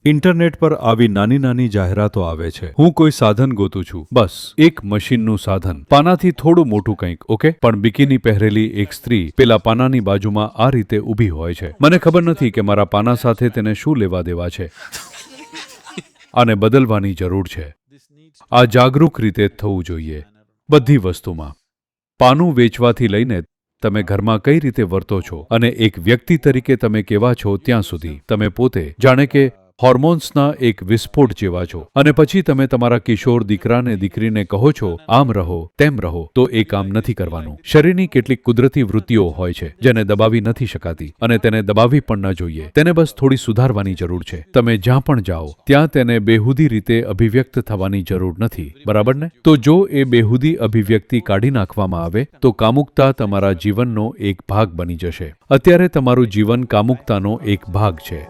Internet પર આવી નાની નાની જાહેરાતો આવે છે. હું કોઈ સાધન ગોતું છું, બસ એક મશીનનું સાધન, પાનાથી થોડું મોટું કંઈક, ઓકે. પણ બિકીની પહેરેલી એક સ્ત્રી પેલા પાનાની બાજુમાં આ રીતે ઊભી હોય છે. મને ખબર નથી કે મારા પાના સાથે તેને શું લેવા દેવા છે. આને બદલવાની જરૂર છે. આ જાગૃત રીતે થવું જોઈએ બધી વસ્તુમાં. પાનું વેચવાથી લઈને તમે ઘરમાં કઈ રીતે વર્તો છો અને એક વ્યક્તિ તરીકે તમે કેવા છો ત્યાં સુધી, તમે પોતે જાણે કે હોર્મોન્સના એક વિસ્ફોટ જેવા છો. અને પછી તમે તમારા કિશોર દીકરાને દીકરીને કહો છો આમ રહો તેમ રહો, તો એ કામ નથી કરવાનું. શરીરની કેટલીક કુદરતી વૃત્તિઓ હોય છે જેને દબાવી નથી શકાતી અને તેને દબાવી પણ ન જોઈએ. તેને બસ થોડી સુધારવાની જરૂર છે. તમે જ્યાં પણ જાઓ ત્યાં તેને બેહુદી રીતે અભિવ્યક્ત થવાની જરૂર નથી, બરાબર ને? તો જો એ બેહુદી અભિવ્યક્તિ કાઢી નાખવામાં આવે તો કામુકતા તમારા જીવનનો એક ભાગ બની જશે. અત્યારે તમારું જીવન કામુકતાનો એક ભાગ છે.